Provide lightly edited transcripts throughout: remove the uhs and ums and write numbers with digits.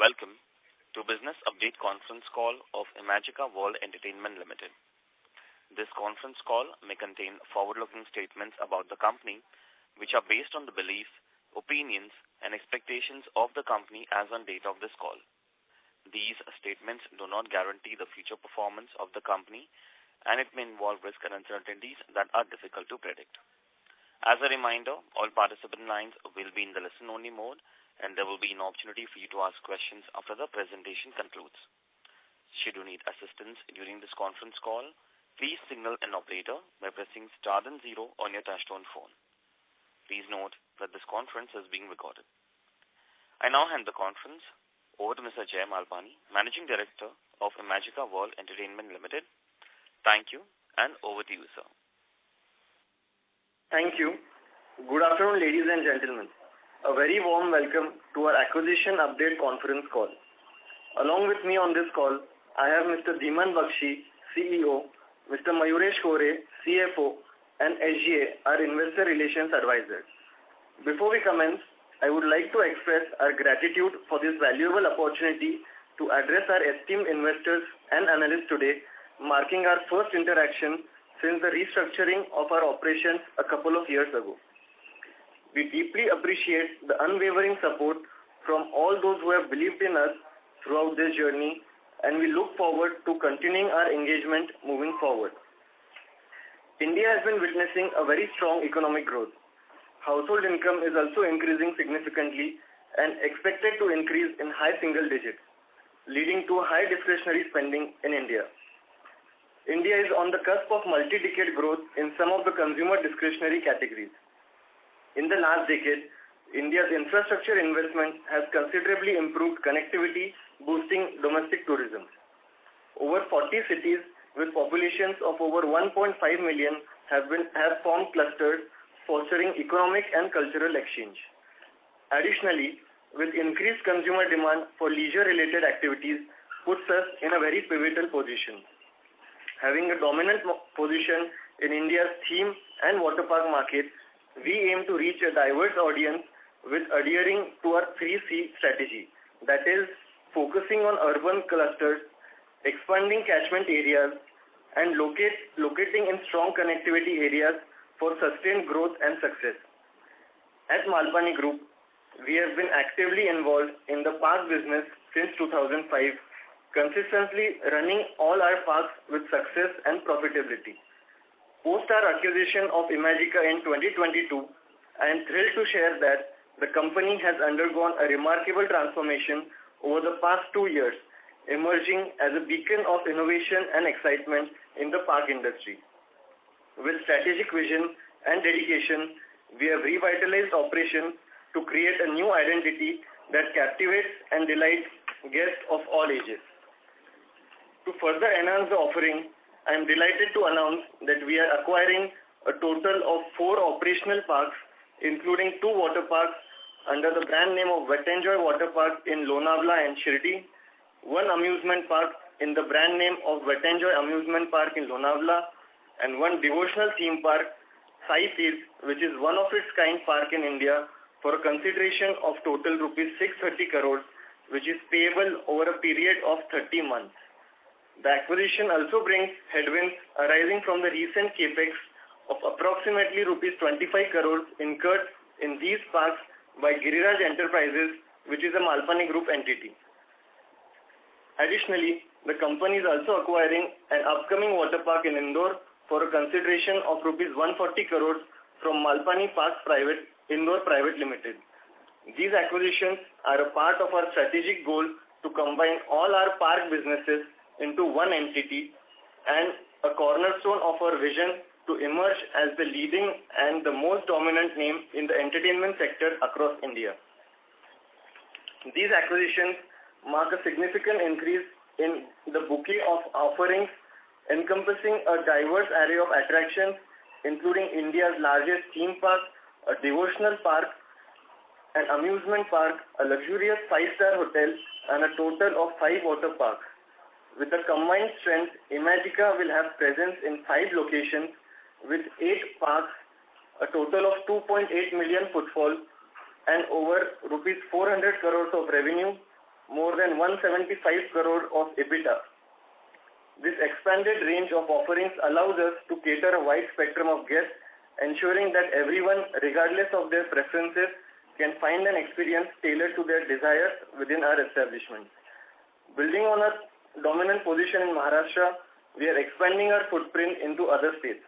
Welcome to Business Update Conference Call of Imagica World Entertainment Limited. This conference call may contain forward-looking statements about the company, which are based on the beliefs, opinions, and expectations of the company as on date of this call. These statements do not guarantee the future performance of the company, and it may involve risk and uncertainties that are difficult to predict. As a reminder, all participant lines will be in the listen-only mode, and there will be an opportunity for you to ask questions after the presentation concludes. Should you need assistance during this conference call, please signal an operator by pressing star then 0 on your touchtone phone. Please note that this conference is being recorded. I now hand the conference over to Mr. Jay Malpani, Managing Director of Imagica World Entertainment Limited. Thank you, and over to you, sir. Thank you. Good afternoon, ladies and gentlemen. A very warm welcome to our acquisition update conference call. Along with me on this call, I have Mr. Dhiman Bakshi, CEO, Mr. Mayuresh Kore, CFO, and SGA, our Investor Relations Advisor. Before we commence, I would like to express our gratitude for this valuable opportunity to address our esteemed investors and analysts today, marking our first interaction since the restructuring of our operations a couple of years ago. We deeply appreciate the unwavering support from all those who have believed in us throughout this journey, and we look forward to continuing our engagement moving forward. India has been witnessing a very strong economic growth. Household income is also increasing significantly and expected to increase in high single digits, leading to high discretionary spending in India. India is on the cusp of multi-decade growth in some of the consumer discretionary categories. In the last decade, India's infrastructure investment has considerably improved connectivity, boosting domestic tourism. Over 40 cities with populations of over 1.5 million have formed clusters, fostering economic and cultural exchange. Additionally, with increased consumer demand for leisure-related activities, puts us in a very pivotal position. Having a dominant position in India's theme and water park market, we aim to reach a diverse audience with adhering to our 3C strategy, that is, focusing on urban clusters, expanding catchment areas, and locating in strong connectivity areas for sustained growth and success. At Malpani Group, we have been actively involved in the park business since 2005, consistently running all our parks with success and profitability. Post our acquisition of Imagica in 2022, I am thrilled to share that the company has undergone a remarkable transformation over the past 2 years, emerging as a beacon of innovation and excitement in the park industry. With strategic vision and dedication, we have revitalized operations to create a new identity that captivates and delights guests of all ages. To further enhance the offering, I am delighted to announce that we are acquiring a total of 4 operational parks, including 2 water parks under the brand name of Wet n Joy Water Park in Lonavala and Shirdi, 1 amusement park in the brand name of Wet n Joy Amusement Park in Lonavala, and 1 devotional theme park, Sai Seeds, which is one of its kind park in India, for a consideration of total rupees 630 crores, which is payable over a period of 30 months. The acquisition also brings headwinds arising from the recent capex of approximately rupees 25 crores incurred in these parks by Giriraj Enterprises, which is a Malpani Group entity. Additionally, the company is also acquiring an upcoming water park in Indore for a consideration of rupees 140 crores from Malpani Parks Indore Private Limited. These acquisitions are a part of our strategic goal to combine all our park businesses into one entity and a cornerstone of our vision to emerge as the leading and the most dominant name in the entertainment sector across India. These acquisitions mark a significant increase in the bouquet of offerings encompassing a diverse array of attractions, including India's largest theme park, a devotional park, an amusement park, a luxurious 5-star hotel, and a total of 5 water parks. With a combined strength, Imagica will have presence in 5 locations with 8 parks, a total of 2.8 million footfall, and over rupees 400 crores of revenue, more than than 175 crore of EBITDA. This expanded range of offerings allows us to cater a wide spectrum of guests, ensuring that everyone, regardless of their preferences, can find an experience tailored to their desires within our establishment. Building on our dominant position in Maharashtra, we are expanding our footprint into other states.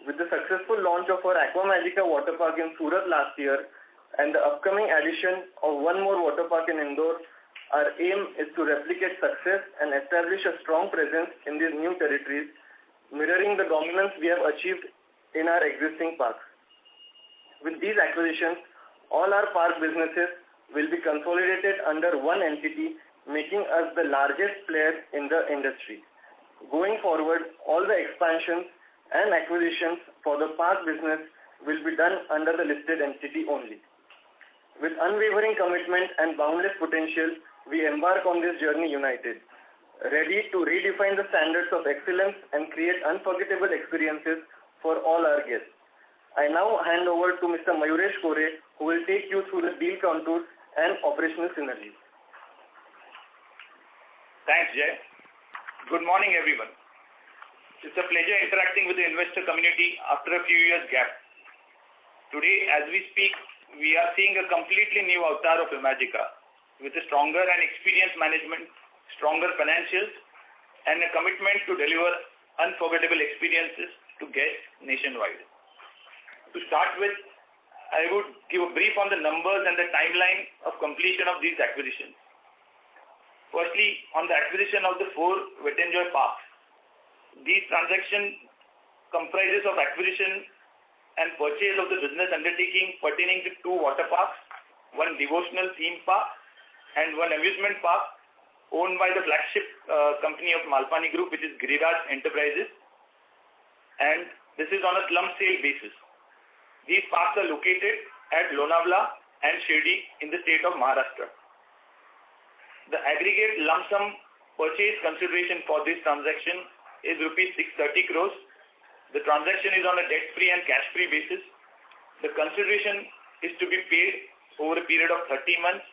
With the successful launch of our Aqua Magica water park in Surat last year and the upcoming addition of one more water park in Indore, our aim is to replicate success and establish a strong presence in these new territories, mirroring the dominance we have achieved in our existing parks. With these acquisitions, all our park businesses will be consolidated under one entity, making us the largest player in the industry. Going forward, all the expansions and acquisitions for the park business will be done under the listed entity only. With unwavering commitment and boundless potential, we embark on this journey united, ready to redefine the standards of excellence and create unforgettable experiences for all our guests. I now hand over to Mr. Mayuresh Kore, who will take you through the deal contours and operational synergies. Thanks, Jay. Good morning, everyone. It's a pleasure interacting with the investor community after a few years gap. Today, as we speak, we are seeing a completely new avatar of Imagica with a stronger and experienced management, stronger financials, and a commitment to deliver unforgettable experiences to guests nationwide. To start with, I would give a brief on the numbers and the timeline of completion of these acquisitions. Firstly, on the acquisition of the 4 Wet n Joy parks. These transactions comprises of acquisition and purchase of the business undertaking pertaining to 2 water parks, 1 devotional theme park, and 1 amusement park owned by the flagship company of Malpani Group, which is Giriraj Enterprises, and this is on a slump sale basis. These parks are located at Lonavala and Shirdi in the state of Maharashtra. The aggregate lump sum purchase consideration for this transaction is rupees 630 crores. The transaction is on a debt-free and cash-free basis. The consideration is to be paid over a period of 30 months,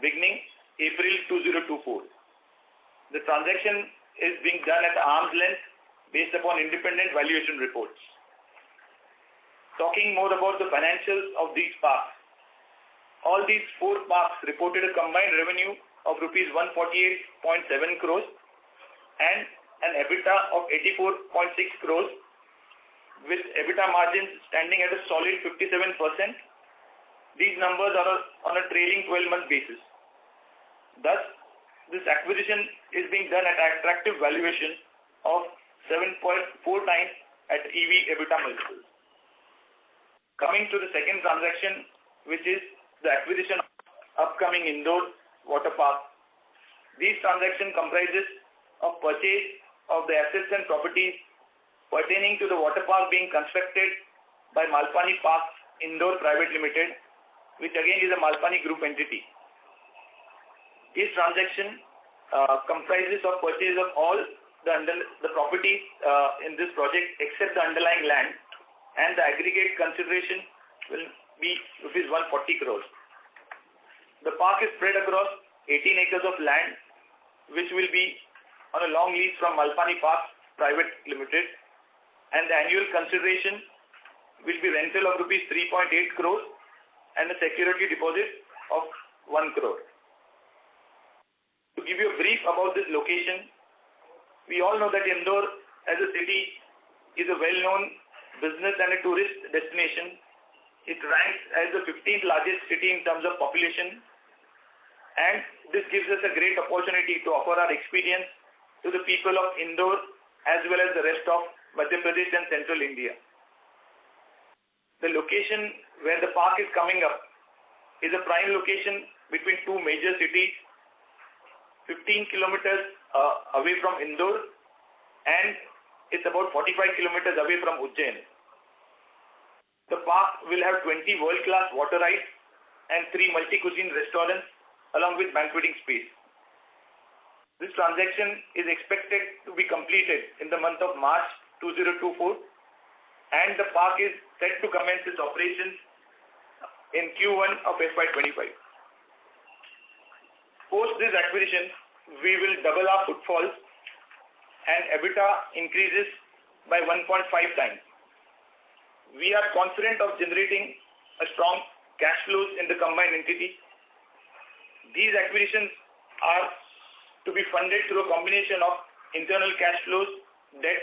beginning April 2024. The transaction is being done at arm's length based upon independent valuation reports. Talking more about the financials of these parks. All these 4 parks reported a combined revenue of rupees 148.7 crores and an EBITDA of 84.6 crores with EBITDA margins standing at a solid 57%. These numbers are on a trailing 12-month basis. Thus, this acquisition is being done at an attractive valuation of 7.4 times at EV/EBITDA multiples. Coming to the second transaction, which is the acquisition of upcoming Indore water park. These transactions comprises of purchase of the assets and properties pertaining to the water park being constructed by Malpani Parks Indore Private Limited, which again is a Malpani Group entity. This transaction comprises of purchase of all the properties in this project except the underlying land, and the aggregate consideration will be rupees 140 crores. The park is spread across 18 acres of land, which will be on a long lease from Malpani Parks Private Limited, and the annual consideration will be rental of rupees 3.8 crores and a security deposit of 1 crore. To give you a brief about this location, we all know that Indore as a city is a well-known business and a tourist destination. It ranks as the 15th largest city in terms of population, and this gives us a great opportunity to offer our experience to the people of Indore as well as the rest of Madhya Pradesh and Central India. The location where the park is coming up is a prime location between 2 major cities, 15 kilometers away from Indore, and it's about 45 kilometers away from Ujjain. The park will have 20 world-class water rides and 3 multi-cuisine restaurants along with banqueting space. This transaction is expected to be completed in the month of March 2024, and the park is set to commence its operations in Q1 of FY2025. Post this acquisition, we will double our footfalls and EBITDA increases by 1.5 times. We are confident of generating a strong cash flows in the combined entity. These acquisitions are to be funded through a combination of internal cash flows, debt,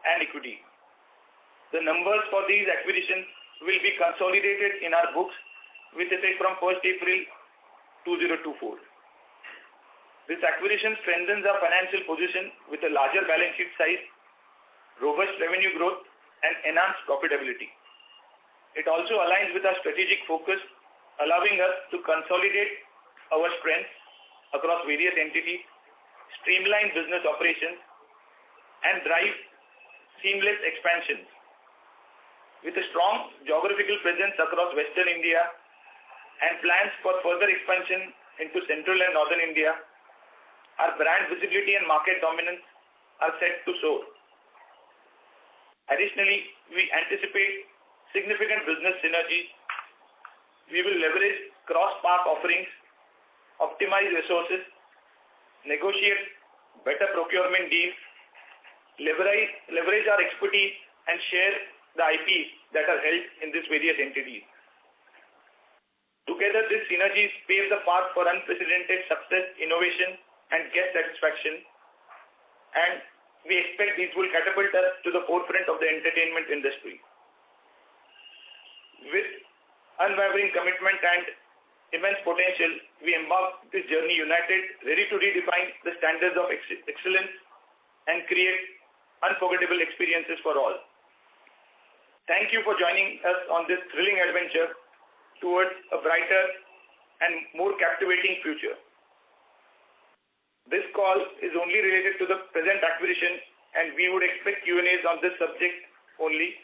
and equity. The numbers for these acquisitions will be consolidated in our books with effect from 1st April 2024. This acquisition strengthens our financial position with a larger balance sheet size, robust revenue growth, and enhanced profitability. It also aligns with our strategic focus, allowing us to consolidate our strengths across various entities, streamline business operations, and drive seamless expansion. With a strong geographical presence across Western India and plans for further expansion into Central and Northern India, our brand visibility and market dominance are set to soar. Additionally, we anticipate significant business synergies. We will leverage cross-park offerings, optimize resources, negotiate better procurement deals, leverage our expertise, and share the IPs that are held in these various entities. Together, these synergies pave the path for unprecedented success, innovation, and guest satisfaction, and we expect these will catapult us to the forefront of the entertainment industry. With unwavering commitment and immense potential, we embark this journey united, ready to redefine the standards of excellence and create unforgettable experiences for all. Thank you for joining us on this thrilling adventure towards a brighter and more captivating future. This call is only related to the present acquisition, and we would expect Q&As on this subject only.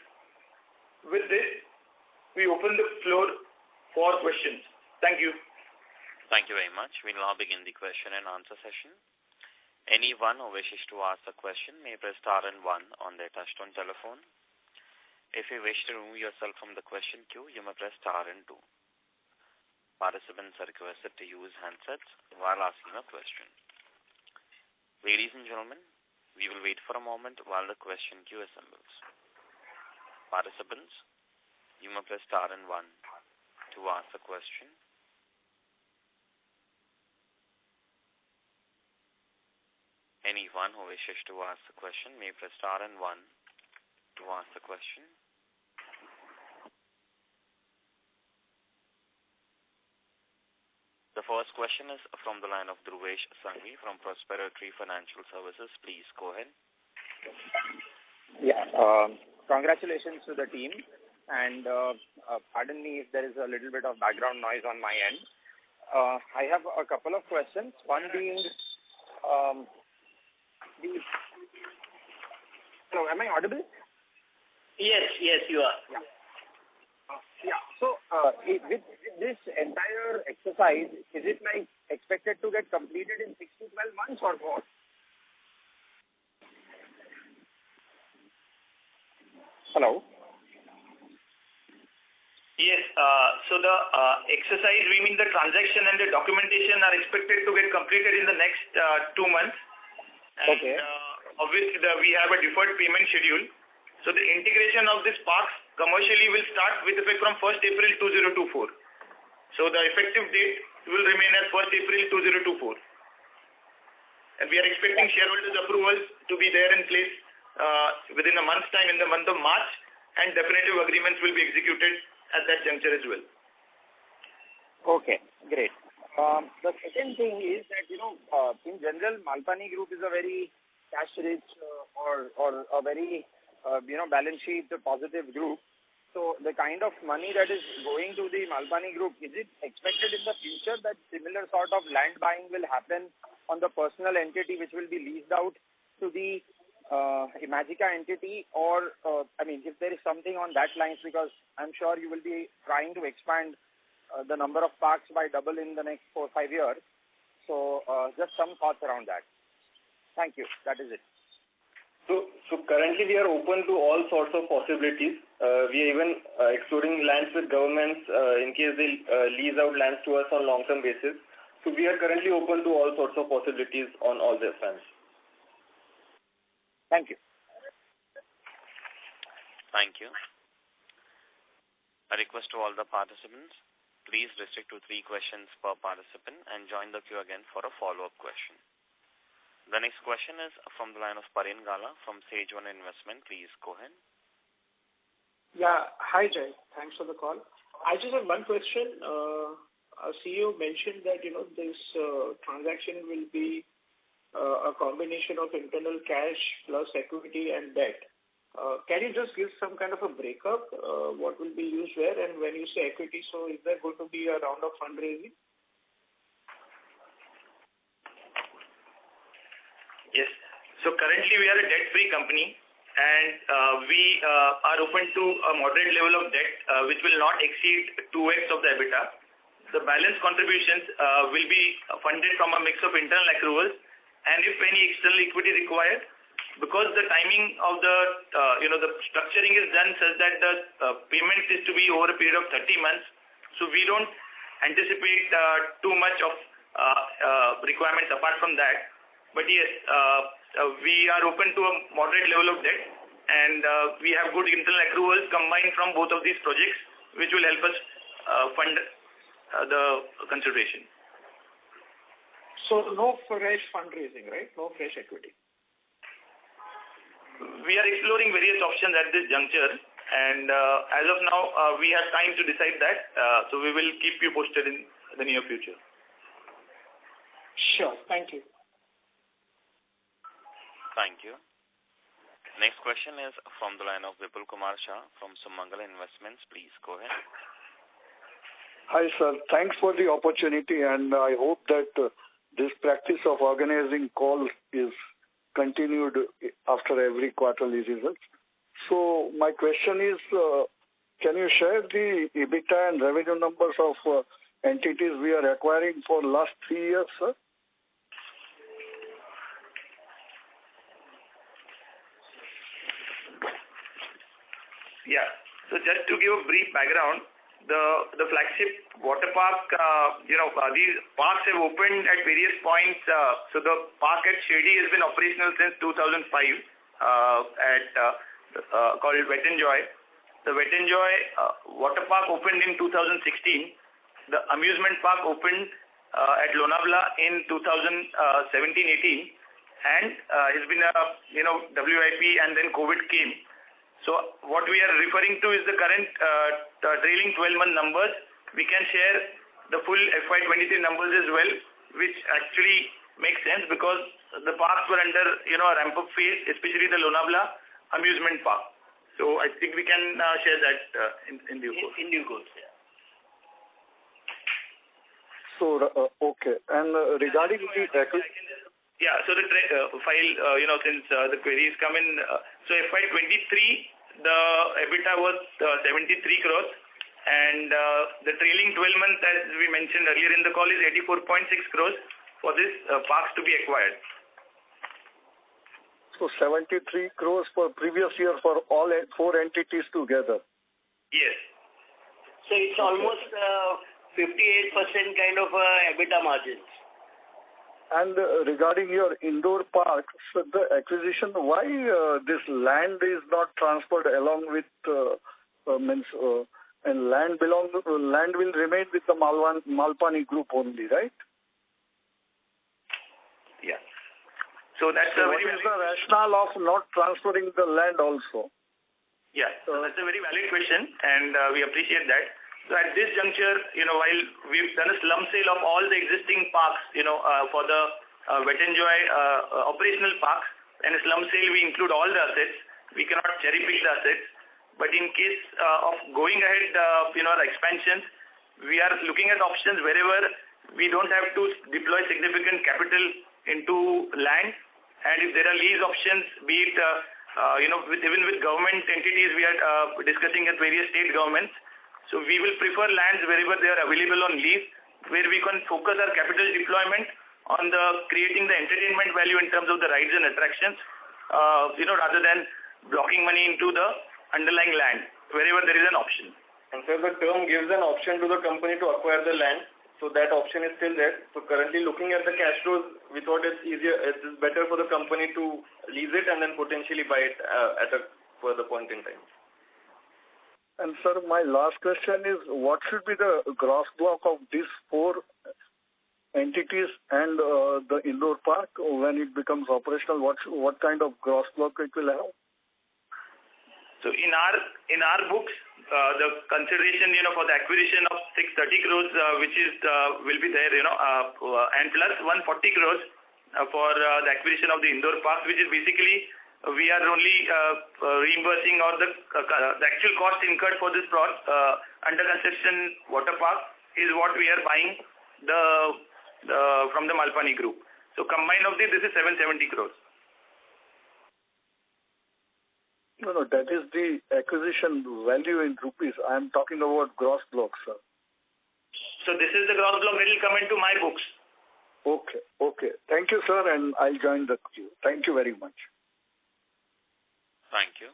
With this, we open the floor for questions. Thank you. Thank you very much. We will now begin the question and answer session. Anyone who wishes to ask a question may press star and 1 on their touchtone telephone. If you wish to remove yourself from the question queue, you may press star and 2. Participants are requested to use handsets while asking a question. Ladies and gentlemen, we will wait for a moment while the question queue assembles. Participants, you may press star and 1 to ask a question. Anyone who wishes to ask a question may press star and 1 to ask the question. The first question is from the line of Dhruvesh Sanghvi from Prospero Tree Financial Services. Please go ahead. Yeah, congratulations to the team, and pardon me if there is a little bit of background noise on my end. I have a couple of questions. One being, hello, am I audible? Yes, you are. Yeah. So, with this entire exercise, is it like expected to get completed in 6 to 12 months or more? Hello? Yes. So the exercise, we mean the transaction and the documentation are expected to get completed in the next 2 months. And, okay. Obviously, we have a deferred payment schedule. So the integration of these parks commercially will start with effect from 1st April 2024. So the effective date will remain as 1st April 2024. And we are expecting shareholders' approvals to be there in place within a month's time, in the month of March, and definitive agreements will be executed at that juncture as well. Okay, great. The second thing is that, in general, Malpani Group is a very cash-rich or a very balance sheet positive group. So the kind of money that is going to the Malpani Group, is it expected in the future that similar sort of land buying will happen on the personal entity which will be leased out to the Imagica entity, or if there is something on that lines, because I'm sure you will be trying to expand the number of parks by double in the next 4 or 5 years. So just some thoughts around that. Thank you. That is it. So currently we are open to all sorts of possibilities. We are even exploring lands with governments in case they lease out lands to us on long-term basis. So we are currently open to all sorts of possibilities on all their fronts. Thank you. Thank you. A request to all the participants, please restrict to 3 questions per participant and join the queue again for a follow-up question. The next question is from the line of Parin Gala from Sage One Investment. Please go ahead. Yeah. Hi, Jay. Thanks for the call. I just have one question. Our CEO mentioned that, this transaction will be a combination of internal cash plus equity and debt. Can you just give some kind of a breakup? What will be used where? And when you say equity, so is there going to be a round of fundraising? Yes. So currently we are a debt-free company, and we are open to a moderate level of debt, which will not exceed 2x of the EBITDA. The balance contributions will be funded from a mix of internal accruals, and if any external equity required, because the timing of the the structuring is done such that the payment is to be over a period of 30 months, so we don't anticipate too much of requirements apart from that. But yes, we are open to a moderate level of debt, and we have good internal accruals combined from both of these projects, which will help us fund the consideration. So no fresh fundraising, right? No fresh equity. We are exploring various options at this juncture, and as of now, we have time to decide that. So we will keep you posted in the near future. Sure. Thank you. Thank you. Next question is from the line of Vipul Kumar Shah from Sumangal Investments. Please go ahead. Hi, sir. Thanks for the opportunity, and I hope that this practice of organizing calls is continued after every quarterly results. So my question is, can you share the EBITDA and revenue numbers of entities we are acquiring for last 3 years, sir? Yeah. So just to give a brief background, the flagship water park, these parks have opened at various points. So the park at Shady has been operational since 2005 called Wet n Joy. The Wet n Joy water park opened in 2016. The amusement park opened at Lonavala in 2017-18, and it's been a WIP, and then COVID came. So what we are referring to is the current trailing 12-month numbers. We can share the full FY23 numbers as well, which actually makes sense because the parks were under a ramp-up phase, especially the Lonavala amusement park. So I think we can share that in due course. In due course, yeah. So okay, and regarding the yeah, so the file, since the queries come in, so FY23. The EBITDA was 73 crores, and the trailing 12 months, as we mentioned earlier in the call, is 84.6 crores for this parks to be acquired. So 73 crores for previous year for all 4 entities together. Yes. So it's almost 58% kind of EBITDA margins. And regarding your indoor parks, the acquisition, why this land is not transferred along with and land will remain with the Malpani Group only, right? Yeah. So that's what is the rationale of not transferring the land also? Yeah, so that's a very valid question, and we appreciate that. So at this juncture, while we've done a slump sale of all the existing parks, for the Wet n Joy operational parks, and a slump sale, we include all the assets. We cannot cherry pick the assets. But in case of going ahead, our expansions, we are looking at options wherever we don't have to deploy significant capital into land. And if there are lease options, be it, even with government entities, we are discussing at various state governments. So we will prefer lands wherever they are available on lease, where we can focus our capital deployment on creating the entertainment value in terms of the rides and attractions, rather than blocking money into the underlying land, wherever there is an option. And so the term gives an option to the company to acquire the land So that option is still there. So currently looking at the cash flows, we thought it is better for the company to lease it and then potentially buy it at a further point in time. And sir, my last question is, what should be the gross block of these 4 entities and the indoor park when it becomes operational? What kind of gross block it will have? So in our books, the consideration, for the acquisition of 630 crores, which is will be there, and plus 140 crores for the acquisition of the indoor park, which is basically we are only reimbursing or the actual cost incurred for this under construction water park is what we are buying from the Malpani Group. So combined of this is 770 crores. No, that is the acquisition value in rupees. I am talking about gross block, sir. So this is the gross block that will come into my books. Okay. Thank you, sir, and I'll join the queue. Thank you very much. Thank you.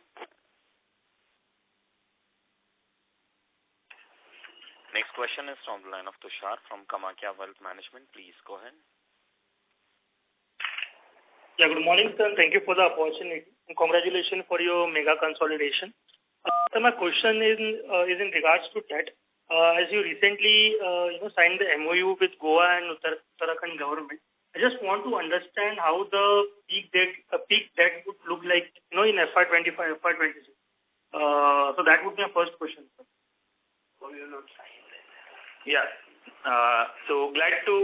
Next question is from the line of Tushar from Kamakya Wealth Management. Please go ahead. Yeah, good morning, sir. Thank you for the opportunity. And congratulations for your mega consolidation. So my question is in regards to debt. As you recently signed the MOU with Goa and Uttarakhand government, I just want to understand how the peak debt would look like, in FY25, FY26. So that would be my first question, sir. Yeah. So glad to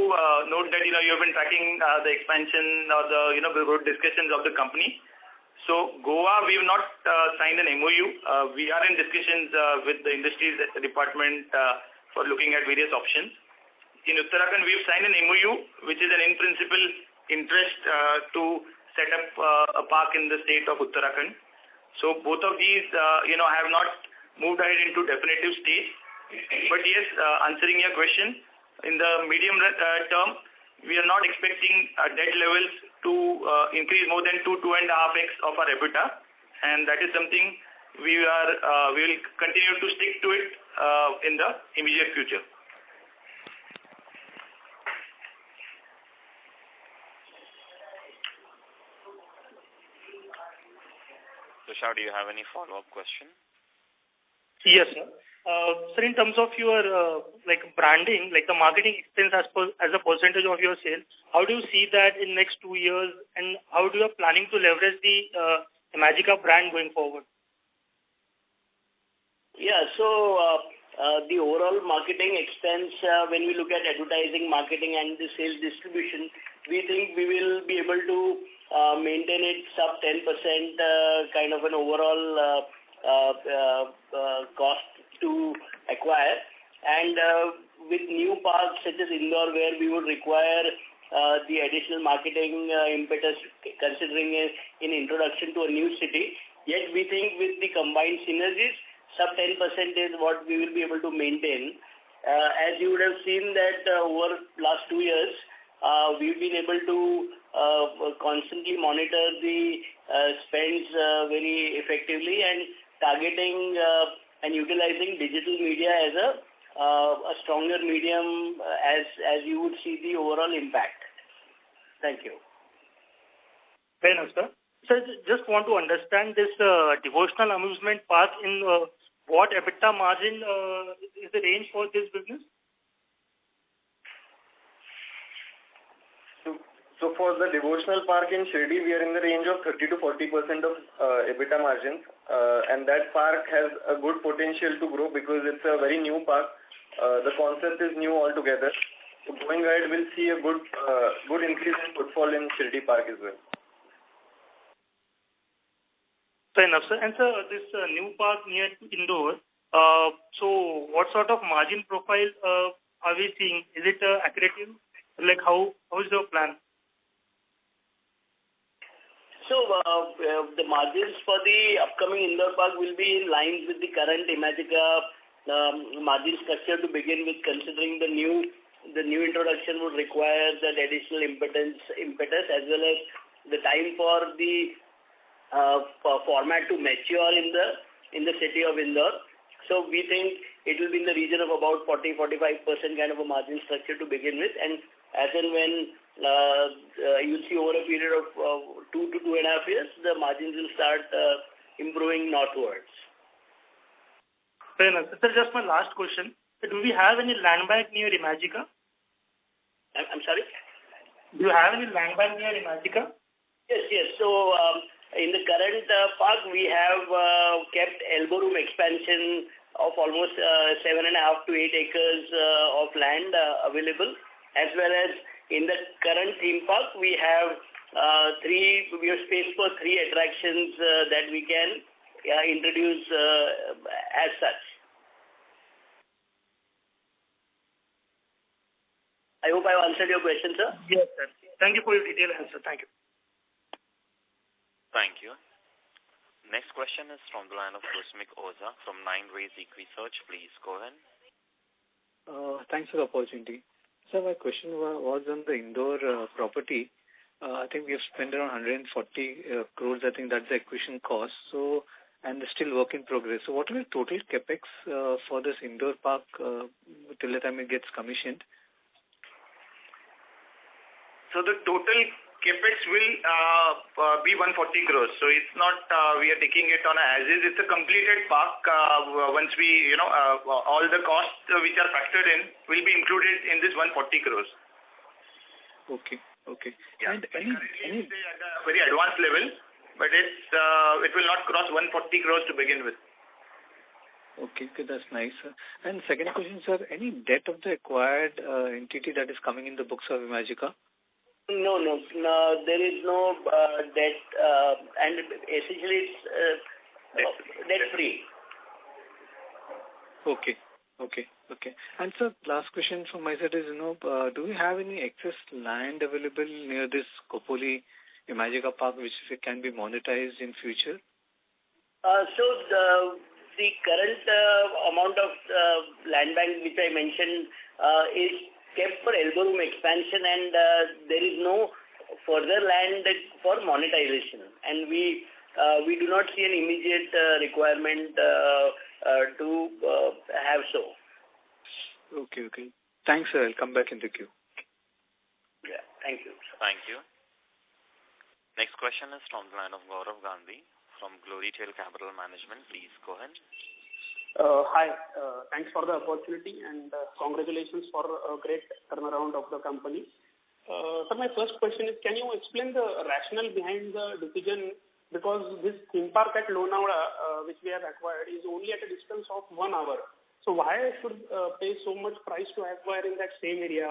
note that you have been tracking the expansion or the road discussions of the company. So Goa, we have not signed an MOU. We are in discussions with the industries department for looking at various options. In Uttarakhand, we have signed an MOU, which is an in principle interest to set up a park in the state of Uttarakhand. So both of these, have not moved ahead into definitive stage. But yes, answering your question, in the medium term, we are not expecting debt levels to increase more than 2.5x of our EBITDA, and that is something we will continue to stick to it in the immediate future. Tushar, do you have any follow-up question? Yes, sir. Sir, in terms of your branding, like the marketing expense as a percentage of your sales, how do you see that in next 2 years, and how do you are planning to leverage the Imagica brand going forward? Yeah, so the overall marketing expense, when we look at advertising, marketing, and the sales distribution, we think we will be able to maintain it sub 10% kind of an overall cost to acquire, and with new parks such as Indore, where we would require the additional marketing impetus considering in introduction to a new city, yet we think with the combined synergies, sub 10% is what we will be able to maintain. As you would have seen that over last 2 years, we've been able to constantly monitor the spends very effectively and targeting and utilizing digital media as a stronger medium as you would see the overall impact. Thank you. Fair enough, sir. Sir, just want to understand this devotional amusement park in what EBITDA margin is the range for this business? So for the devotional park in Shirdi, we are in the range of 30 to 40% of EBITDA margins, and that park has a good potential to grow because it's a very new park. The concept is new altogether. So going ahead, we'll see a good increase in footfall in Shirdi Park as well. Fair enough, sir. And sir, this new park near to Indore, so what sort of margin profile are we seeing? Is it accretive? Like how is your plan? So the margins for the upcoming Indore Park will be in line with the current Imagica margin structure to begin with, considering the new introduction would require that additional impetus as well as the time for the format to mature in the city of Indore. So we think it will be in the region of about 40-45% kind of a margin structure to begin with, and as and when you'll see over a period of 2 to 2.5 years, the margins will start improving northwards. Fair enough. Sir, just my last question. Do we have any land bank near Imagica? I'm sorry? Do you have any land bank near Imagica? Yes. So, in the current park, we have kept elbow room expansion of almost 7.5 to 8 acres of land available, as well as in the current theme park, we have space for 3 attractions that we can introduce as such. I hope I've answered your question, sir. Yes, sir. Thank you for your detailed answer. Thank you. Thank you. Next question is from the line of Rusmik Oza from 9 Rays Research. Please go ahead. Thanks for the opportunity. So my question was on the Indore property. I think we have spent around 140 crores. I think that's the acquisition cost. So, and it's still work in progress. So what will be total capex for this Indore park till the time it gets commissioned? So the total capex will be 140 crores. So it's not we are taking it on as is. It's a completed park. Once we all the costs which are factored in will be included in this 140 crores. Okay. Yeah. And any at a very advanced level, but it will not cross 140 crores to begin with. Okay, that's nice. And second question, sir, any debt of the acquired entity that is coming in the books of Imagica? No, there is no debt, and essentially it's debt-free. Okay. And sir, last question from my side is, do we have any excess land available near this Kopoli Imagica Park which can be monetized in future? So the current amount of land bank which I mentioned is kept for elbow room expansion, and there is no further land for monetization, and we do not see an immediate requirement to have so. Okay. Thanks, sir. I'll come back in the queue. Yeah, thank you. Thank you. Next question is from the line of Gaurav Gandhi from Glorytail Capital Management. Please go ahead. Hi. Thanks for the opportunity and congratulations for a great turnaround of the company. So my first question is, can you explain the rationale behind the decision? Because this theme park at Lonavala, which we have acquired, is only at a distance of 1 hour. So why should pay so much price to acquire in that same area?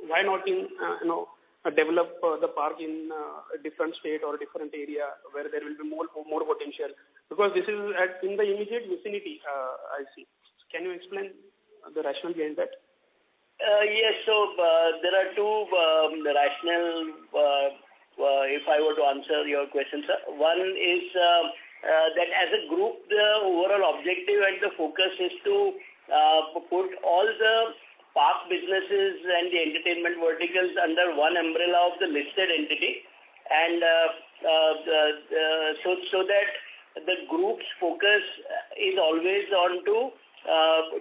Why not develop the park in a different state or a different area where there will be more potential? Because this is in the immediate vicinity, I see. Can you explain the rationale behind that? Yes, so there are two rationale if I were to answer your question, sir. One is that as a group, the overall objective and the focus is to put all the park businesses and the entertainment verticals under one umbrella of the listed entity, and so that the group's focus is always on to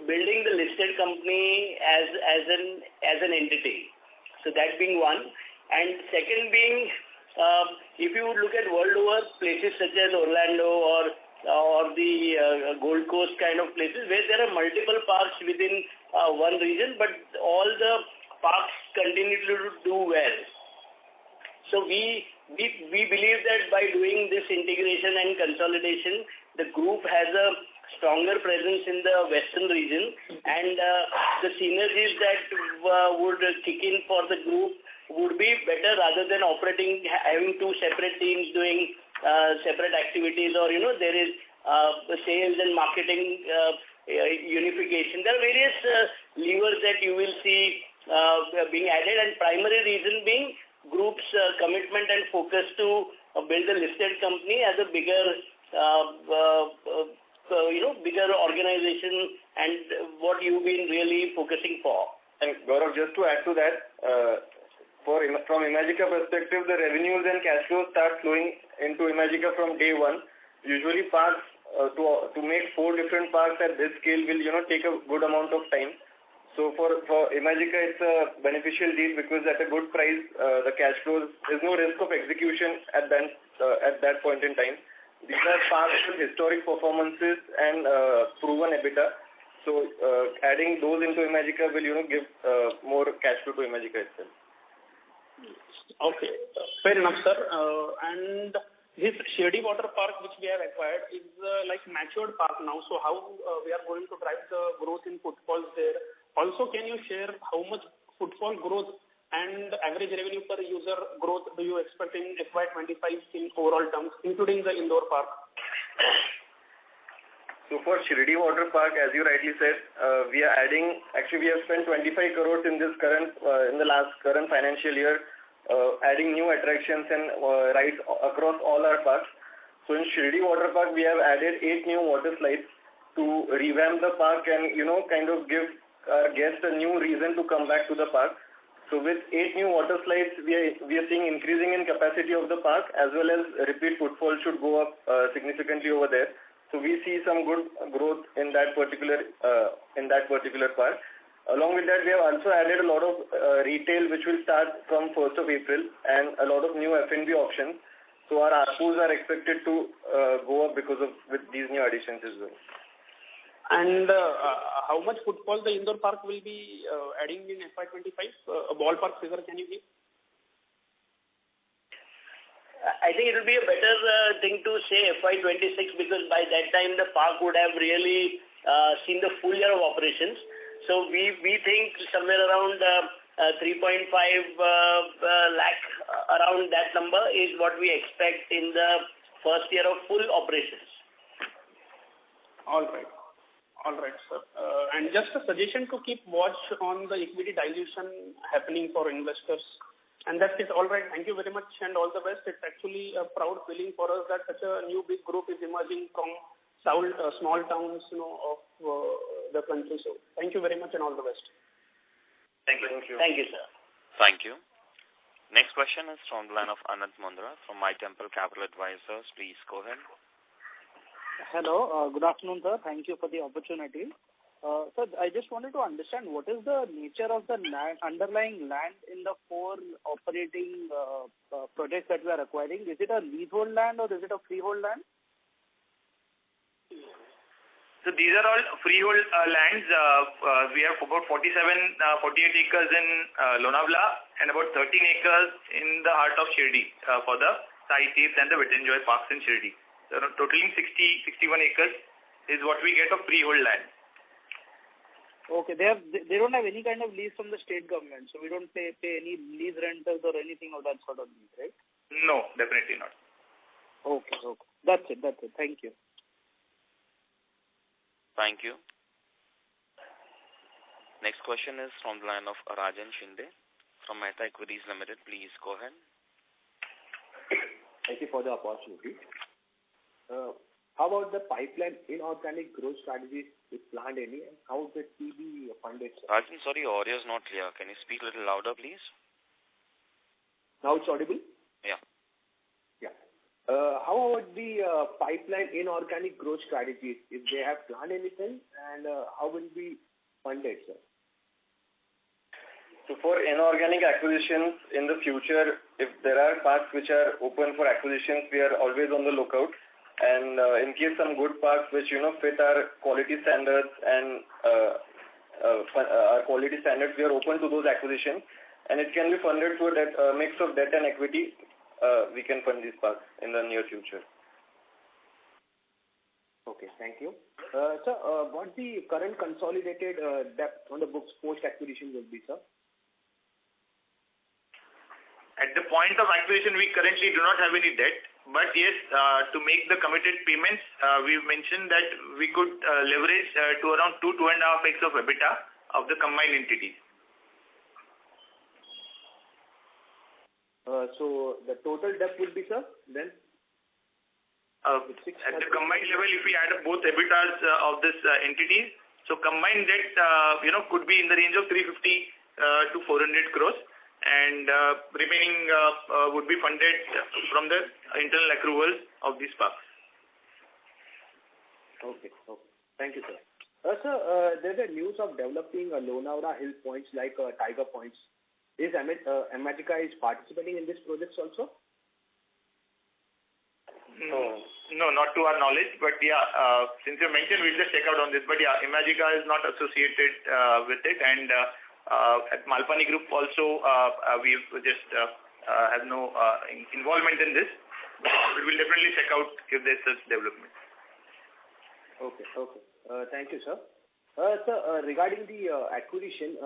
building the listed company as an entity. So that being one, and second being, if you look at world over places such as Orlando or the Gold Coast kind of places where there are multiple parks within one region, but all the parks continue to do well. So we believe that by doing this integration and consolidation, the group has a stronger presence in the western region, and the synergies that would kick in for the group would be better rather than having two separate teams doing separate activities, or there is sales and marketing unification. There are various levers that you will see being added, and primary reason being group's commitment and focus to build a listed company as a bigger organization, and what you've been really focusing for. And Gaurav, just to add to that, from Imagica perspective, the revenues and cash flows start flowing into Imagica from day one. Usually parks to make 4 different parks at this scale will take a good amount of time. So for Imagica, it's a beneficial deal because at a good price, the cash flows, there's no risk of execution at that point in time. These are parks with historic performances and proven EBITDA. So adding those into Imagica will give more cash flow to Imagica itself. Okay, fair enough, sir. And this Shirdi Water Park which we have acquired is like matured park now. So how we are going to drive the growth in footfalls there? Also, can you share how much footfall growth and average revenue per user growth do you expect in FY25 in overall terms, including the indoor park? So for Shirdi Water Park, as you rightly said, we are adding. Actually, we have spent 25 crores in this in the last current financial year, adding new attractions and rides across all our parks. So in Shirdi Water Park, we have added 8 new water slides to revamp the park and kind of give our guests a new reason to come back to the park. So with 8 new water slides, we are seeing increasing in capacity of the park as well as repeat footfall should go up significantly over there. So we see some good growth in that particular park. Along with that, we have also added a lot of retail which will start from 1st of April and a lot of new F&B options. So our ARPUs are expected to go up with these new additions as well. And how much footfall the indoor park will be adding in FY25? A ballpark figure can you give? I think it will be a better thing to say FY26 because by that time the park would have really seen the full year of operations. So we think somewhere around 3.5 lakh, around that number is what we expect in the first year of full operations. All right, sir. And just a suggestion to keep watch on the equity dilution happening for investors. And that's it. All right. Thank you very much and all the best. It's actually a proud feeling for us that such a new big group is emerging from small towns, of the country. So thank you very much and all the best. Thank you. Thank you, sir. Thank you. Next question is from the line of Anant Mundra from My Temple Capital Advisors. Please go ahead. Hello. Good afternoon, sir. Thank you for the opportunity. Sir, I just wanted to understand what is the nature of the underlying land in the 4 operating projects that we are acquiring. Is it a leasehold land or is it a freehold land? So these are all freehold lands. We have about 48 acres in Lonavala and about 13 acres in the heart of Shirdi for the Sai Tirth and the Wet and Joy parks in Shirdi. So totaling 61 acres is what we get of freehold land. Okay, they don't have any kind of lease from the state government, so we don't pay any lease rentals or anything of that sort of lease, right? No, definitely not. Okay. That's it. Thank you. Thank you. Next question is from the line of Rajan Shinde from Mehta Equities Limited. Please go ahead. Thank you for the opportunity. How about the pipeline inorganic growth strategies with planned any and how would it be funded? Sir? Rajan, sorry, your audio is not clear. Can you speak a little louder, please? Now it's audible? Yeah. How about the pipeline inorganic growth strategies? If they have planned anything and how will it be funded, sir? So for inorganic acquisitions in the future, if there are parks which are open for acquisitions, we are always on the lookout. And in case some good parks which fit our quality standards and our quality standards, we are open to those acquisitions. And it can be funded through a mix of debt and equity. We can fund these parks in the near future. Okay, thank you. Sir, what the current consolidated debt on the books post acquisition will be, sir? At the point of acquisition, we currently do not have any debt. But yes, to make the committed payments, we've mentioned that we could leverage to around 2.5x of EBITDA of the combined entities. So the total debt will be, sir, then? At the combined level, if we add up both EBITDAs of this entities, so combined debt, could be in the range of 350 to 400 crores. And remaining would be funded from the internal accruals of these parks. Okay. Thank you, sir. Sir, there's a news of developing Lonavala hill points like Tiger Points. Is Imagica is participating in this projects also? No, not to our knowledge. But since you mentioned, we'll just check out on this. But Imagica is not associated with it, and at Malpani Group also, we've just have no involvement in this. But we will definitely check out if there's such development. Okay. Thank you, sir. Sir, regarding the acquisition,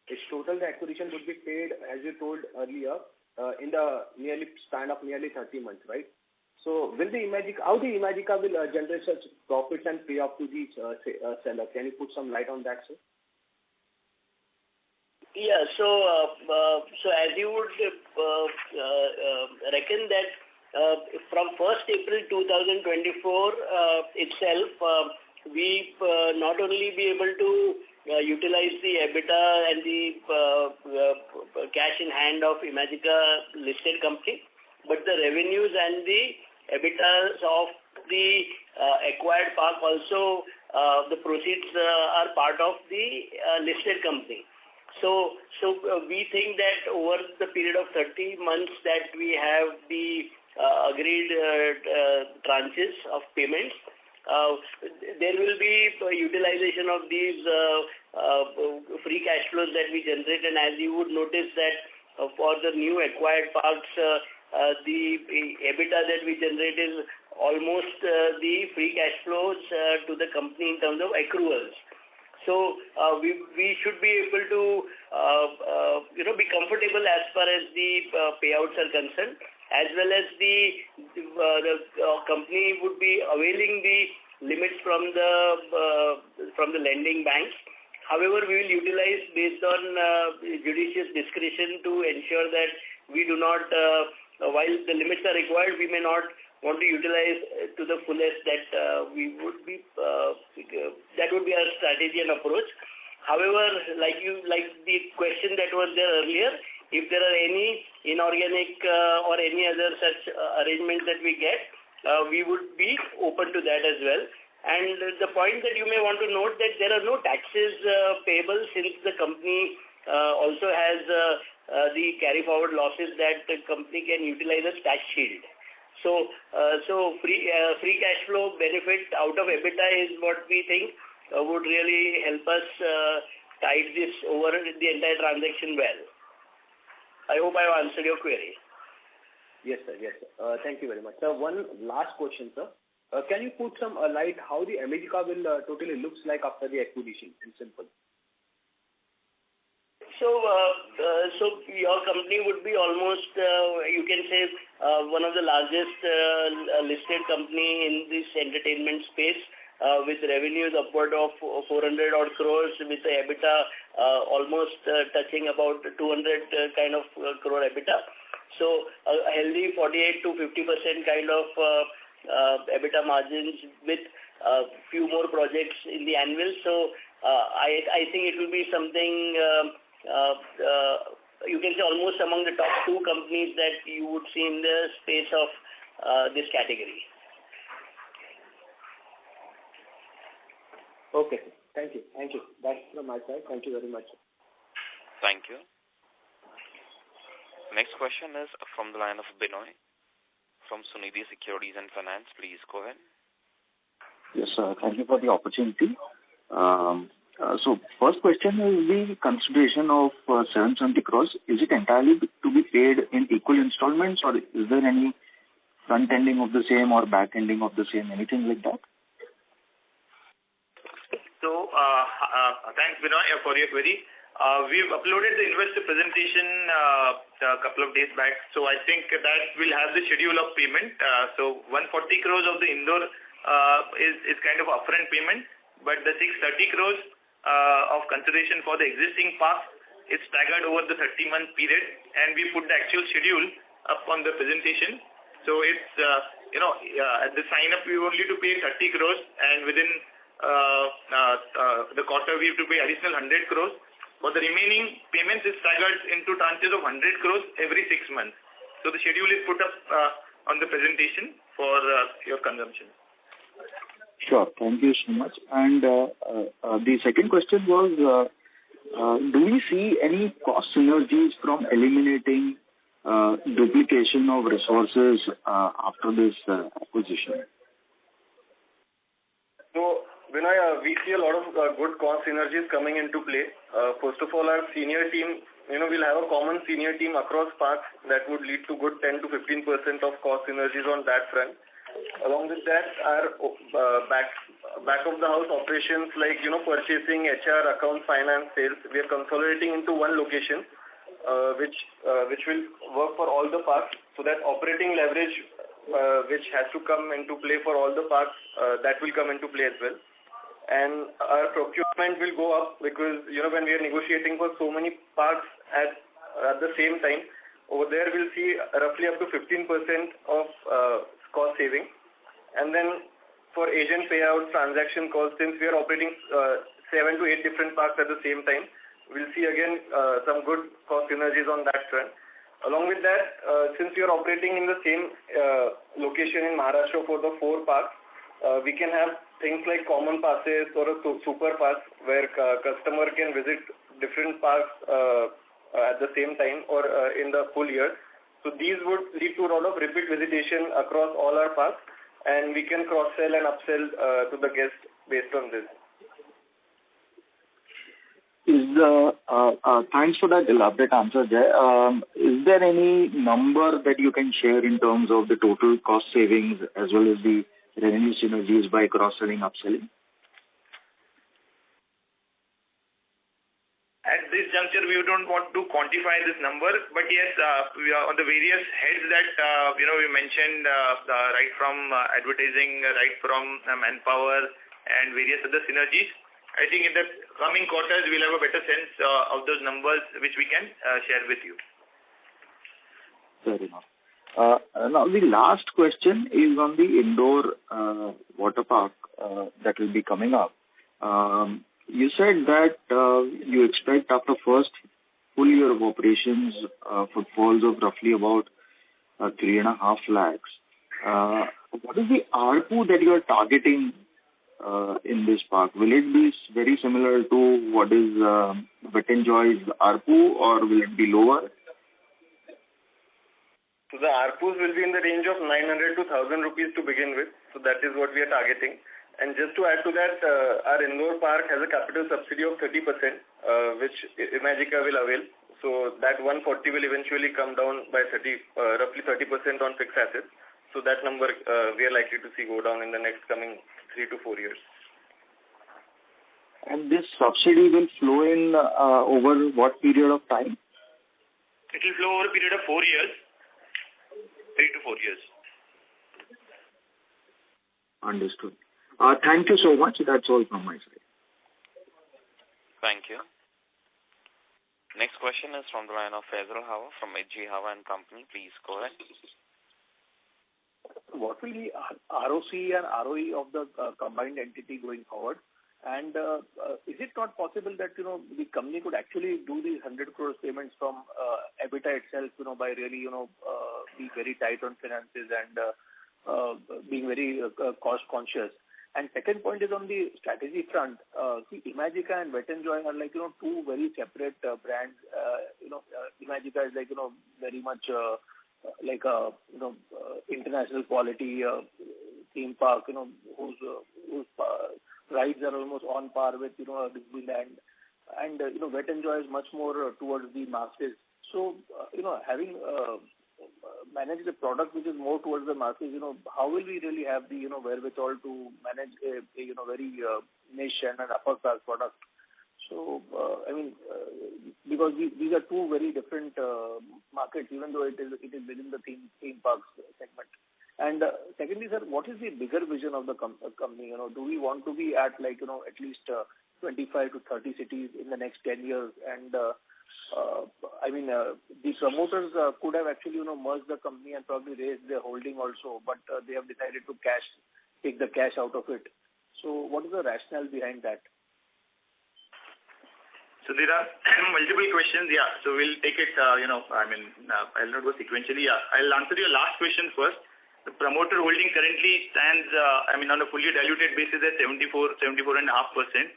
its total the acquisition would be paid, as you told earlier, in the span of nearly 30 months, right? So, how the Imagica will generate such profits and pay off to the seller? Can you put some light on that, sir? Yeah. So as you would reckon that from 1st April 2024 itself, we not only be able to utilize the EBITDA and the cash in hand of Imagica listed company, but the revenues and the EBITDAs of the acquired park also, the proceeds are part of the listed company. So we think that over the period of 30 months that we have the agreed tranches of payments, there will be utilization of these free cash flows that we generate. And as you would notice that for the new acquired parks, the EBITDA that we generate is almost the free cash flows to the company in terms of accruals. So we should be able to be comfortable as far as the payouts are concerned, as well as the company would be availing the limits from the lending banks. However, we will utilize based on judicious discretion to ensure that we do not, while the limits are required, we may not want to utilize to the fullest that we would be. That would be our strategy and approach. However, like the question that was there earlier, if there are any inorganic or any other such arrangements that we get, we would be open to that as well. And the point that you may want to note that there are no taxes payable since the company also has the carry forward losses that the company can utilize as tax shield. So free cash flow benefit out of EBITDA is what we think would really help us tide this over the entire transaction well. I hope I have answered your query. Yes, sir. Thank you very much. Sir, one last question, sir. Can you put some light how the Imagica will totally looks like after the acquisition in simple? So your company would be almost, you can say, one of the largest listed company in this entertainment space, with revenues upward of 400 odd crores, with the EBITDA almost touching about 200 kind of crore EBITDA. So a healthy 48 to 50% kind of EBITDA margins with few more projects in the annual. So I think it will be something you can say almost among the top two companies that you would see in the space of this category. Okay. Thank you. That's from my side. Thank you very much. Thank you. Next question is from the line of Binoy from Sunidhi Securities and Finance. Please go ahead. Yes, sir. Thank you for the opportunity. So first question is the consideration of 770 crores. Is it entirely to be paid in equal installments, or is there any front ending of the same or back ending of the same, anything like that? So thanks, Binoy, for your query. We've uploaded the investor presentation a couple of days back. So I think that will have the schedule of payment. So 140 crores of the Indore is kind of upfront payment, but the 630 crores of consideration for the existing park is staggered over the 30-month period, and we put the actual schedule up on the presentation. So it's at the sign up we only to pay 30 crores, and within the quarter we have to pay additional 100 crores. For the remaining payments is staggered into tranches of 100 crores every 6 months. So the schedule is put up on the presentation for your consumption. Sure. Thank you so much. And the second question was, do we see any cost synergies from eliminating duplication of resources after this acquisition? So, Vinay, we see a lot of good cost synergies coming into play. First of all, our senior team, we'll have a common senior team across parks that would lead to good 10 to 15% of cost synergies on that front. Along with that, our back of the house operations like, purchasing, HR, accounts, finance, sales, we are consolidating into one location, which will work for all the parks, so that operating leverage, which has to come into play for all the parks, that will come into play as well. And our procurement will go up because, when we are negotiating for so many parks at the same time, over there we'll see roughly up to 15% of cost saving. And then for agent payouts, transaction costs, since we are operating 7 to 8 different parks at the same time, we'll see again some good cost synergies on that front. Along with that, since we are operating in the same location in Maharashtra for the 4 parks, we can have things like common passes or a super pass where customer can visit different parks at the same time or in the full year. So these would lead to a lot of repeat visitation across all our parks, and we can cross-sell and upsell to the guests based on this. Thanks for that elaborate answer, Jay. Is there any number that you can share in terms of the total cost savings as well as the revenue synergies by cross-selling, upselling? At this juncture, we don't want to quantify this number, but yes, we are on the various heads that we mentioned, right from advertising, right from manpower, and various other synergies. I think in the coming quarters, we'll have a better sense of those numbers, which we can share with you. Fair enough. Now, the last question is on the indoor water park that will be coming up. You said that you expect after first full year of operations footfalls of roughly about 3.5 lakhs. What is the ARPU that you are targeting in this park? Will it be very similar to what is Wet n Joy's ARPU, or will it be lower? So the ARPUs will be in the range of 900 to 1,000 rupees to begin with. So that is what we are targeting. And just to add to that, our indoor park has a capital subsidy of 30%, which Imagica will avail. So that 140 will eventually come down by roughly 30% on fixed assets. So that number we are likely to see go down in the next coming 3 to 4 years. And this subsidy will flow in over what period of time? It will flow over a period of 4 years. 3 to 4 years. Understood. Thank you so much. That's all from my side. Thank you. Next question is from the line of Faisal Hawa from H.G. Hawa and Company. Please go ahead. What will be ROC and ROE of the combined entity going forward? And is it not possible that the company could actually do these 100 crores payments from EBITDA itself, by really be very tight on finances and being very cost conscious? And second point is on the strategy front. Imagica and Wet n Joy are like two very separate brands. Imagica is like very much like a international quality theme park, whose rides are almost on par with Disneyland, and Wet n Joy is much more towards the masses. So having managed a product which is more towards the masses, how will we really have the wherewithal to manage a very niche and an upper class product? So because these are two very different markets, even though it is within the theme parks segment. And secondly, sir, what is the bigger vision of the company? Do we want to be at at least 25 to 30 cities in the next 10 years? And the promoters could have actually merged the company and probably raised their holding also, but they have decided to take the cash out of it. So what is the rationale behind that? So there are multiple questions. Yeah. So we'll take it, I'll not go sequentially. Yeah. I'll answer your last question first. The promoter holding currently stands, on a fully diluted basis at 74.5%,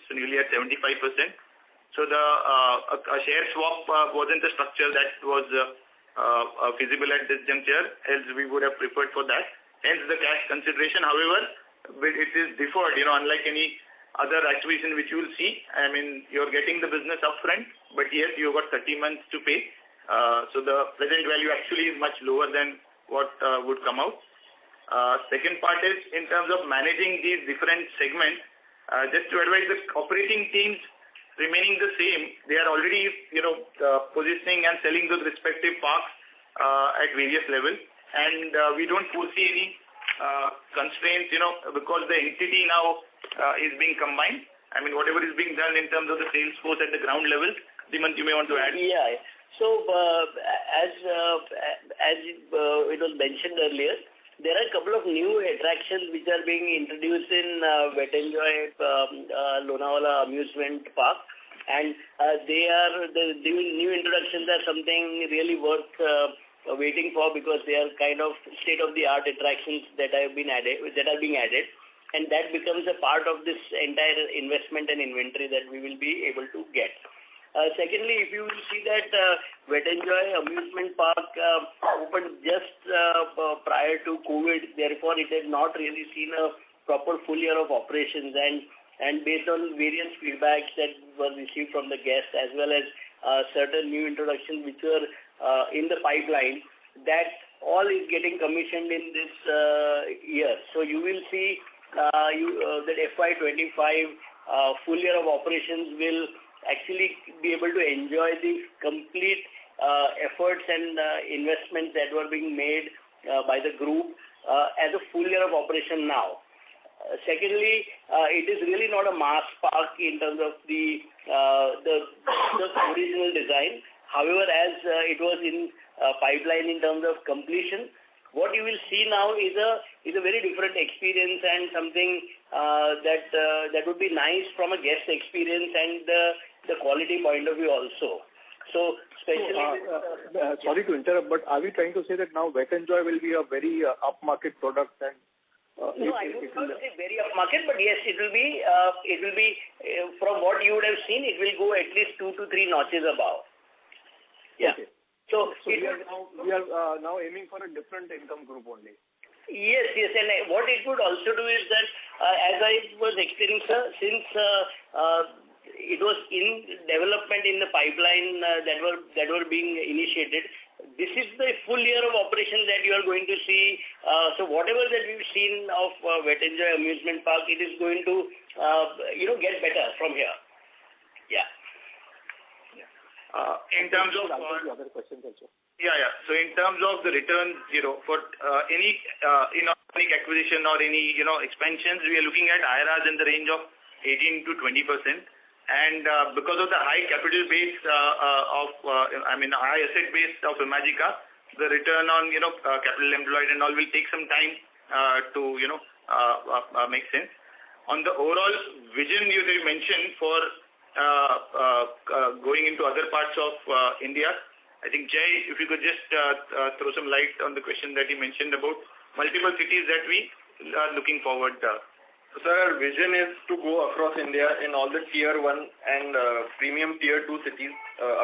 so nearly at 75%. So a share swap wasn't a structure that was feasible at this juncture, else we would have preferred for that. Hence the cash consideration. However, it is deferred, unlike any other acquisition which you will see. You're getting the business upfront, but yes, you've got 30 months to pay. So the present value actually is much lower than what would come out. Second part is in terms of managing these different segments, just to advise the operating teams remaining the same. They are already, positioning and selling those respective parks at various levels, and we don't foresee any constraints, because the entity now is being combined. Whatever is being done in terms of the sales force at the ground level, Dimant, you may want to add. Yeah. So as it was mentioned earlier, there are a couple of new attractions which are being introduced in Wet Enjoy Lonavala amusement park, and the new introductions are something really worth waiting for, because they are kind of state-of-the-art attractions that are being added, and that becomes a part of this entire investment and inventory that we will be able to get. Secondly, if you will see that Wet Enjoy amusement park opened just prior to COVID, therefore it had not really seen a proper full year of operations, and based on various feedbacks that were received from the guests, as well as certain new introductions which were in the pipeline, that all is getting commissioned in this year. So you will see that FY25 full year of operations will actually be able to enjoy the complete efforts and investments that were being made by the group as a full year of operation now. Secondly, it is really not a mass park in terms of the original design. However, as it was in pipeline in terms of completion, what you will see now is a very different experience, and something that would be nice from a guest experience and the quality point of view also. So, especially sorry to interrupt, but are we trying to say that now Wet Enjoy will be a very upmarket product? And no, I would not say very upmarket, but yes, it will be from what you would have seen, it will go at least 2 to 3 notches above. Yeah. Okay. So we are now aiming for a different income group only. Yes, and what it would also do is that, as I was explaining, sir, since it was in development in the pipeline that were being initiated, this is the full year of operation that you are going to see. So whatever that we've seen of Wet Enjoy amusement park, it is going to get better from here. Yeah. In terms of other questions also. Yeah. So in terms of the returns, for any inorganic acquisition or any expansions, we are looking at IRRs in the range of 18 to 20%. And because of the high capital base high asset base of Imagica, the return on capital employed and all will take some time to make sense. On the overall vision you mentioned for going into other parts of India, I think Jay, if you could just throw some light on the question that you mentioned about multiple cities that we are looking forward. Sir, our vision is to go across India in all the tier 1 and premium tier 2 cities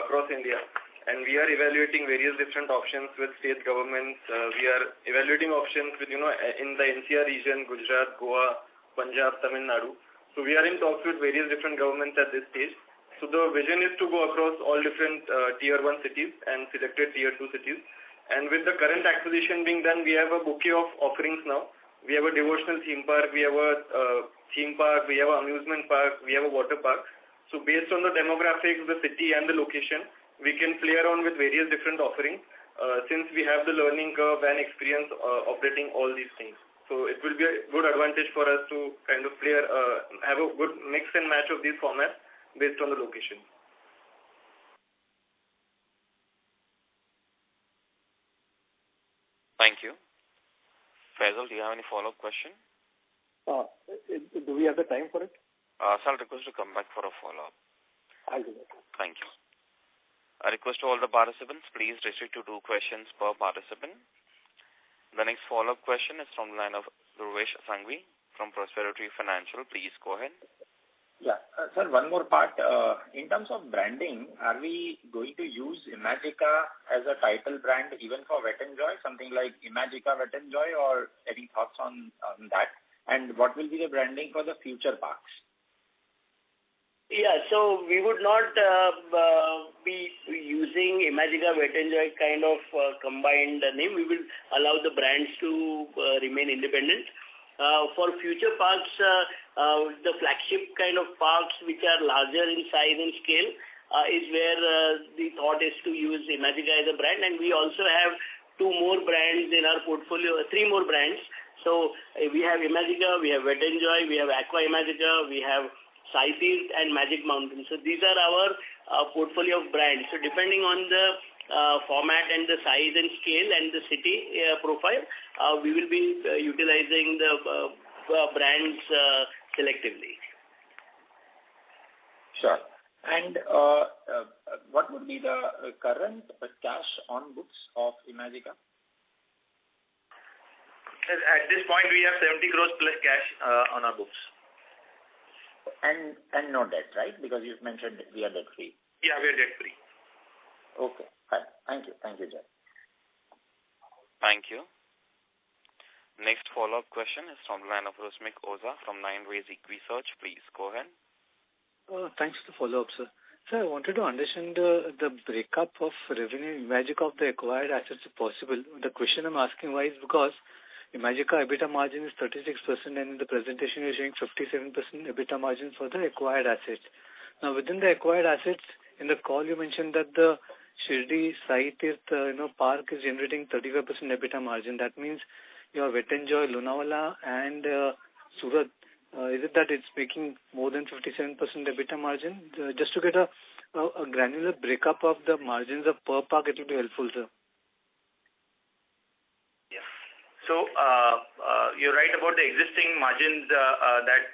across India, and we are evaluating various different options with state governments. We are evaluating options with in the NCR region, Gujarat, Goa, Punjab, Tamil Nadu. So we are in talks with various different governments at this stage. So the vision is to go across all different tier 1 cities and selected tier 2 cities. And with the current acquisition being done, we have a bouquet of offerings now. We have a devotional theme park, we have a theme park, we have an amusement park, we have a water park. So based on the demographics, the city and the location, we can play around with various different offerings since we have the learning curve and experience operating all these things. So it will be a good advantage for us to kind of have a good mix and match of these formats based on the location. Thank you. Faisal, do you have any follow-up question? Do we have the time for it? So I'll request to come back for a follow-up. I'll do that. Thank you. A request to all the participants, please restrict to 2 questions per participant. The next follow-up question is from the line of Dhruvesh Sangvi from Prosperity Financial. Please go ahead. Yeah. Sir, one more part. In terms of branding, are we going to use Imagica as a title brand even for Wet n Joy, something like Imagica Wet n Joy, or any thoughts on that? And what will be the branding for the future parks? Yeah, so we would not be using Imagica Wet n Joy kind of combined name. We will allow the brands to remain independent. For future parks, the flagship kind of parks which are larger in size and scale is where the thought is to use Imagica as a brand. And we also have 2 more brands in our portfolio, 3 more brands. So we have Imagica, we have Wet n Joy, we have Aqua Imagica, we have Sightseers and Magic Mountain. So these are our portfolio of brands. So depending on the format and the size and scale and the city profile, we will be utilizing the brands selectively. Sure. And what would be the current cash on books of Imagica? At this point, we have 70 crores plus cash on our books. And no debt, right? Because you've mentioned we are debt-free. Yeah, we are debt-free. Okay, fine. Thank you. Thank you, Jay. Thank you. Next follow-up question is from the line of Rusmik Oza from 9 Ways Equisearch. Please go ahead. Thanks for the follow-up, sir. Sir, I wanted to understand the breakup of revenue Imagica of the acquired assets if possible. The question I'm asking why is because Imagica EBITDA margin is 36% and in the presentation you're showing 57% EBITDA margin for the acquired assets. Now within the acquired assets, in the call you mentioned that the Shirdi Sightseers park is generating 35% EBITDA margin. That means your Wet n Joy, Lonavala and Surat, is it that it's making more than 57% EBITDA margin? Just to get a granular breakup of the margins of per park, it will be helpful, sir. So you're right about the existing margins that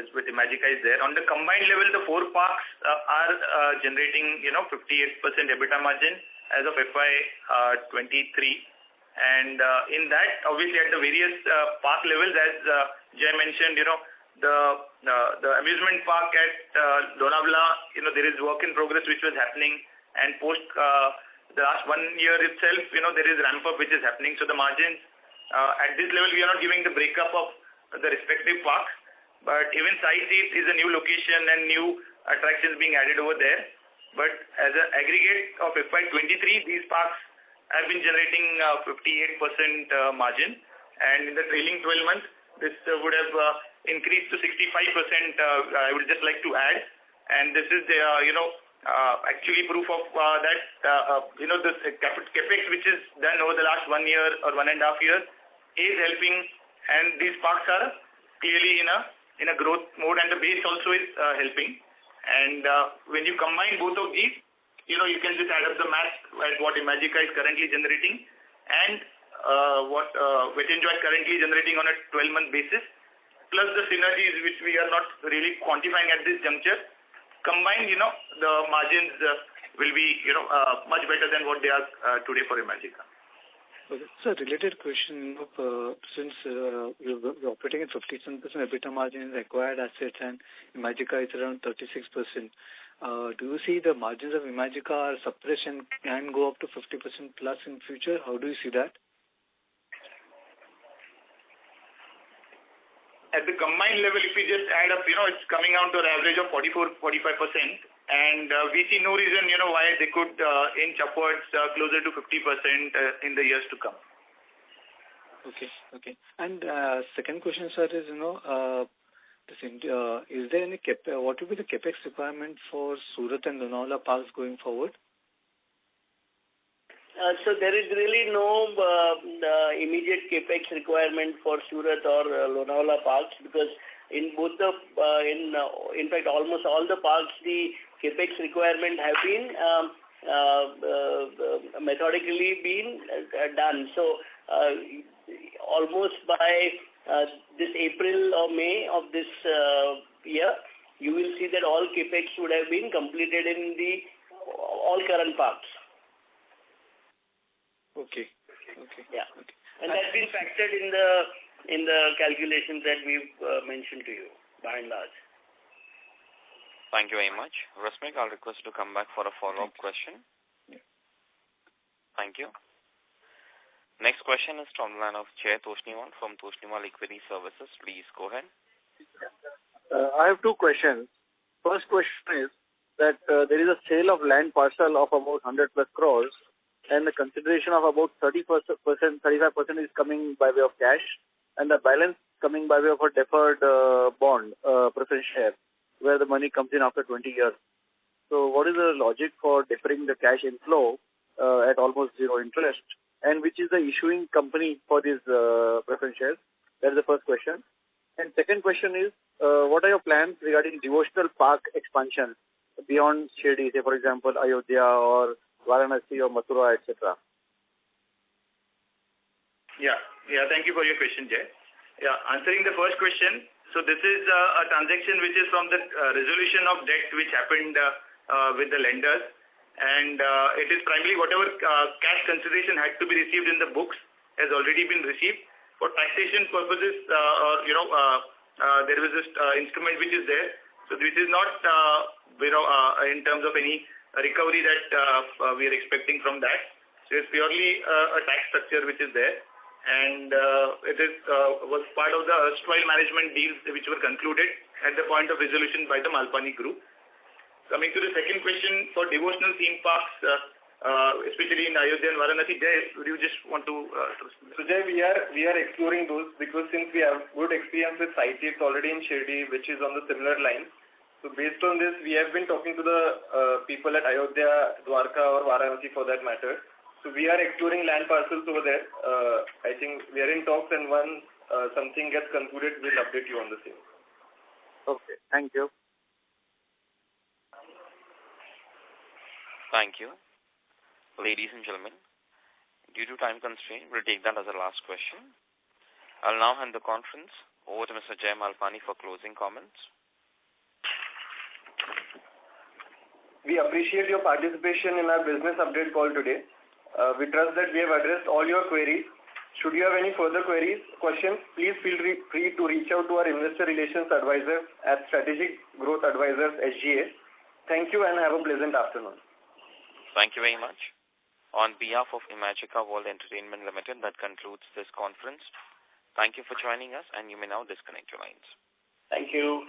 is with Imagica is there. On the combined level, the 4 parks are generating 58% EBITDA margin as of FY23, and in that, obviously at the various park levels, as Jay mentioned, the amusement park at Lonavala, there is work in progress which was happening, and post the last 1 year itself, there is ramp up which is happening. So the margins at this level, we are not giving the breakup of the respective parks, but even Sightseers is a new location and new attractions being added over there. But as an aggregate of FY23, these parks have been generating 58% margin, and in the trailing 12 months, this would have increased to 65%. I would just like to add, and this is the actually proof of that this capex which is done over the last 1 year or 1.5 years is helping, and these parks are clearly in a growth mode, and the base also is helping. And when you combine both of these, you can just add up the math at what Imagica is currently generating and what Wet n Joy is currently generating on a 12-month basis, plus the synergies which we are not really quantifying at this juncture. Combined, the margins will be much better than what they are today for Imagica. Okay. So, related question, since you're operating at 57% EBITDA margin in the acquired assets and Imagica is around 36%, do you see the margins of Imagica are suppressed and can go up to 50% plus in future? How do you see that? At the combined level, if we just add up, it's coming out to an average of 44-45%, and we see no reason, why they could inch upwards closer to 50% in the years to come. Okay. And second question, sir, is is there any what will be the capex requirement for Surat and Lonavala parks going forward? So there is really no immediate capex requirement for Surat or Lonavala parks, because in both the in fact almost all the parks the capex requirement have been methodically been done. So almost by this April or May of this year, you will see that all capex would have been completed in all current parks. Okay. Yeah. Okay. And been factored in the calculations that we've mentioned to you, by and large. Thank you very much. Rasmik, I'll request you to come back for a follow-up question. Thank you. Next question is from the line of Jay Toshniwal from Toshniwal Equity Services. Please go ahead. I have two questions. First question is that there is a sale of land parcel of about 100 plus crores, and the consideration of about 35% is coming by way of cash, and the balance coming by way of a deferred bond, preference share, where the money comes in after 20 years. So what is the logic for deferring the cash inflow at almost zero interest, and which is the issuing company for these preference shares? That is the first question. And second question is, what are your plans regarding devotional park expansion beyond Shirdi, say for example Ayodhya or Varanasi or Mathura, etc.? Thank you for your question, Jay. Answering the first question, so this is a transaction which is from the resolution of debt which happened with the lenders, and it is primarily whatever cash consideration had to be received in the books has already been received. For taxation purposes, there is this instrument which is there. So this is not, in terms of any recovery that we are expecting from that. So it's purely a tax structure which is there, and it is was part of the erstwhile management deals which were concluded at the point of resolution by the Malpani Group. Coming to the second question, for devotional theme parks, especially in Ayodhya and Varanasi, Jay, would you just want to? So Jay, we are exploring those because since we have good experience with site it's already in Shirdi, which is on the similar line. So based on this, we have been talking to the people at Ayodhya, Dwarka or Varanasi for that matter. So we are exploring land parcels over there. I think we are in talks, and once something gets concluded, we'll update you on the same. Okay, thank you. Thank you. Ladies and gentlemen, due to time constraint, we'll take that as a last question. I'll now hand the conference over to Mr. Jay Malpani for closing comments. We appreciate your participation in our business update call today. We trust that we have addressed all your queries. Should you have any further questions, please feel free to reach out to our investor relations advisor at Strategic Growth Advisors SGA. Thank you and have a pleasant afternoon. Thank you very much. On behalf of Imagica World Entertainment Limited, that concludes this conference. Thank you for joining us, and you may now disconnect your lines. Thank you.